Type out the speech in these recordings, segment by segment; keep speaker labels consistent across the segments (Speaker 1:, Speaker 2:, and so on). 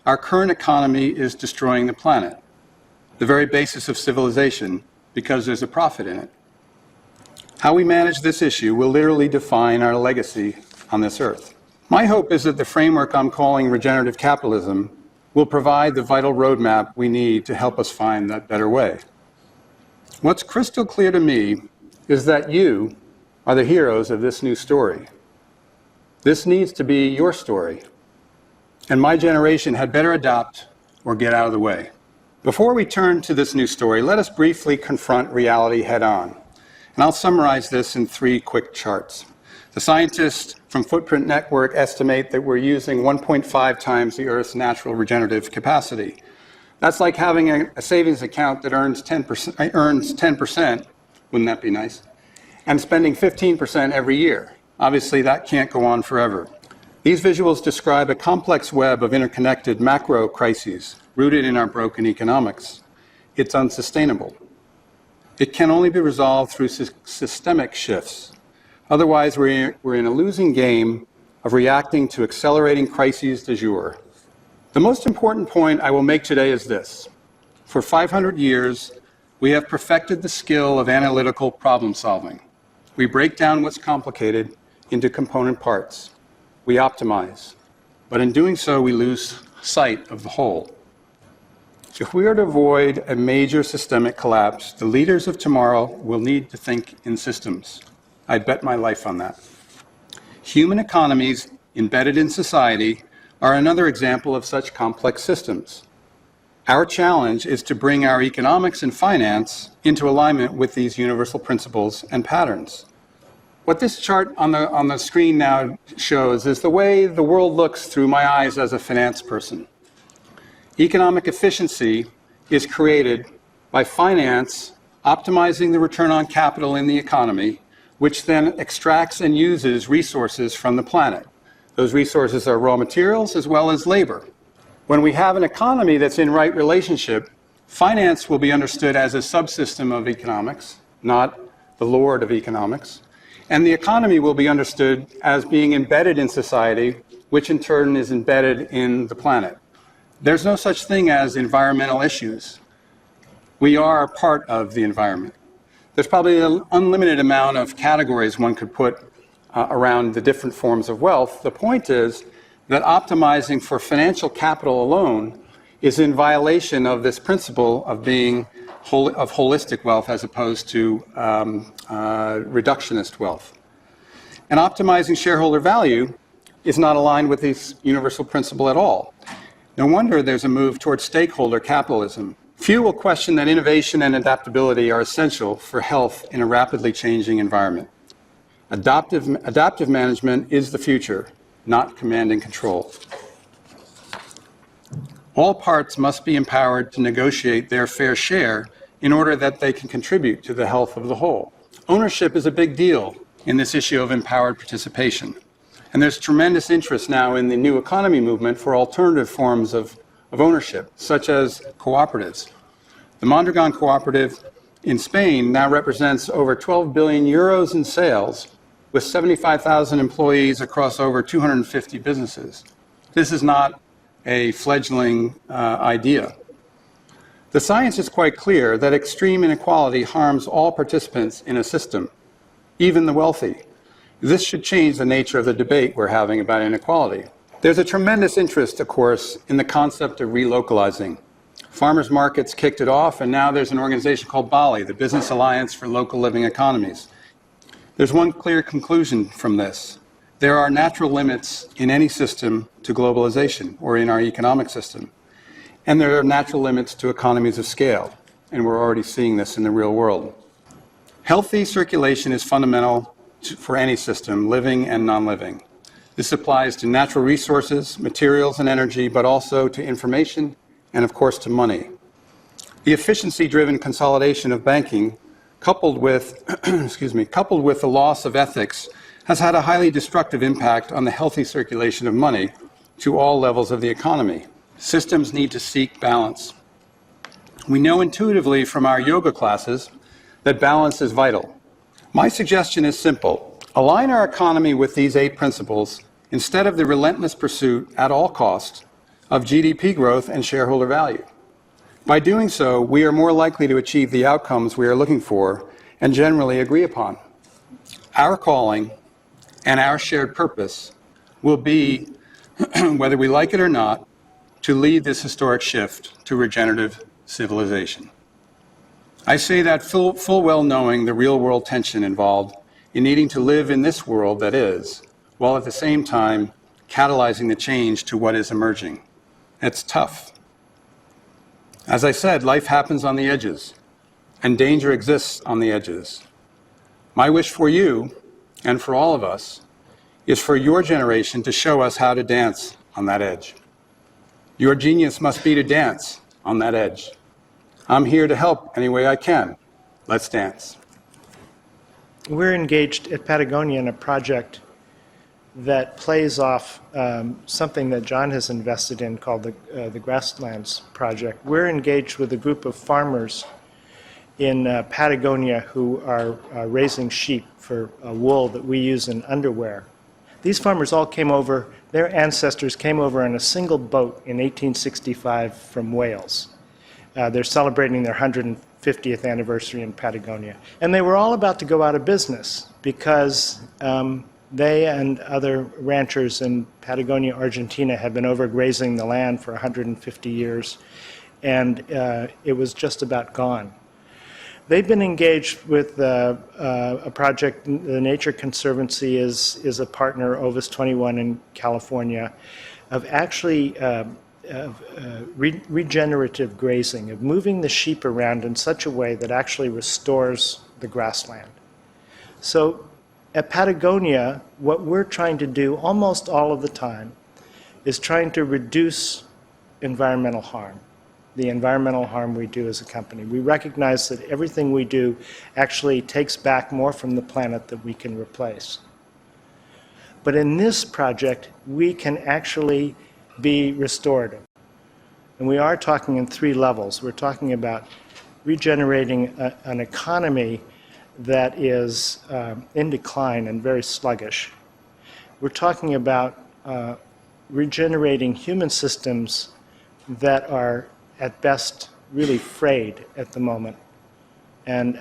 Speaker 1: Our current economy is destroying the planet, the very basis of civilization, because there's a profit in it. How we manage this issue will literally define our legacy on this earth. My hope is that the framework I'm calling regenerative capitalism will provide the vital roadmap we need to help us find that better way. What's crystal clear to me is that you are the heroes of this new story. This needs to be your story, and my generation had better adopt or get out of the way. Before we turn to this new story, let us briefly confront reality head-on. And I'll summarize this in 3 quick charts. The scientists from Footprint Network estimate that we're using 1.5 times the Earth's natural regenerative capacity. That's like having a savings account that earns 10%, wouldn't that be nice? And spending 15% every year. Obviously, that can't go on forever. These visuals describe a complex web of interconnected macro crises rooted in our broken economics. It's unsustainable. It can only be resolved through systemic shifts. Otherwise, we're in a losing game of reacting to accelerating crises du jour. The most important point I will make today is this. For 500 years, we have perfected the skill of analytical problem solving. We break down what's complicated into component parts. We optimize. But in doing so, we lose sight of the whole. If we are to avoid a major systemic collapse, the leaders of tomorrow will need to think in systems. I'd bet my life on that. Human economies embedded in society are another example of such complex systems. Our challenge is to bring our economics and finance into alignment with these universal principles and patterns. What this chart on the screen now shows is the way the world looks through my eyes as a finance person. Economic efficiency is created by finance optimizing the return on capital in the economy, which then extracts and uses resources from the planet. Those resources are raw materials as well as labor. When we have an economy that's in right relationship, finance will be understood as a subsystem of economics, not the lord of economics. And the economy will be understood as being embedded in society, which in turn is embedded in the planet. There's no such thing as environmental issues. We are a part of the environment. There's probably an unlimited amount of categories one could put around the different forms of wealth. The point is that optimizing for financial capital alone is in violation of this principle of being of holistic wealth as opposed to reductionist wealth. And optimizing shareholder value is not aligned with this universal principle at all. No wonder there's a move towards stakeholder capitalism. Few will question that innovation and adaptability are essential for health in a rapidly changing environment. Adaptive management is the future, not command and control. All parts must be empowered to negotiate their fair share in order that they can contribute to the health of the whole. Ownership is a big deal in this issue of empowered participation. And there's tremendous interest now in the new economy movement for alternative forms of ownership, such as cooperatives. The Mondragon Cooperative in Spain now represents over 12 billion euros in sales, with 75,000 employees across over 250 businesses. This is not a fledgling idea. The science is quite clear that extreme inequality harms all participants in a system, even the wealthy. This should change the nature of the debate we're having about inequality. There's a tremendous interest, of course, in the concept of relocalizing. Farmers markets kicked it off, and now there's an organization called BALI, the Business Alliance for Local Living Economies. There's one clear conclusion from this. There are natural limits in any system to globalization, or in our economic system. And there are natural limits to economies of scale, and we're already seeing this in the real world. Healthy circulation is fundamental for any system, living and non-living. This applies to natural resources, materials and energy, but also to information and, of course, to money. The efficiency-driven consolidation of banking, coupled with the loss of ethics, has had a highly destructive impact on the healthy circulation of money to all levels of the economy. Systems need to seek balance. We know intuitively from our yoga classes that balance is vital. My suggestion is simple. Align our economy with these 8 principles instead of the relentless pursuit at all costs of GDP growth and shareholder value. By doing so, we are more likely to achieve the outcomes we are looking for and generally agree upon. Our calling and our shared purpose will be, whether we like it or not, to lead this historic shift to regenerative civilization. I say that full well knowing the real-world tension involved in needing to live in this world that is, while at the same time catalyzing the change to what is emerging. It's tough. As I said, life happens on the edges, and danger exists on the edges. My wish for you, and for all of us, is for your generation to show us how to dance on that edge. Your genius must be to dance on that edge. I'm here to help any way I can. Let's dance.
Speaker 2: We're engaged at Patagonia in a project that plays off something that John has invested in called the Grasslands Project. We're engaged with a group of farmers in Patagonia who are raising sheep for wool that we use in underwear. These farmers all came over, their ancestors came over on a single boat in 1865 from Wales. They're celebrating their 150th anniversary in Patagonia. And they were all about to go out of business because they and other ranchers in Patagonia, Argentina, had been overgrazing the land for 150 years, and it was just about gone. They've been engaged with a project. The Nature Conservancy is a partner, Ovis 21 in California, of actually regenerative grazing, of moving the sheep around in such a way that actually restores the grassland. So at Patagonia, what we're trying to do almost all of the time is trying to reduce environmental harm, the environmental harm we do as a company. We recognize that everything we do actually takes back more from the planet than we can replace. But in this project, we can actually be restorative. And we are talking in three levels. We're talking about regenerating an economy that is in decline and very sluggish. We're talking about regenerating human systems that are at best really frayed at the moment. And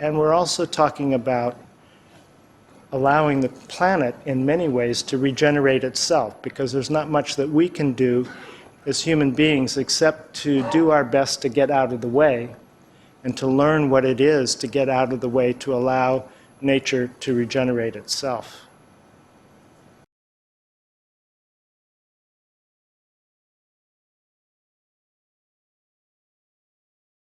Speaker 2: we're also talking about allowing the planet in many ways to regenerate itself, because there's not much that we can do as human beings except to do our best to get out of the way and to learn what it is to get out of the way to allow nature to regenerate itself.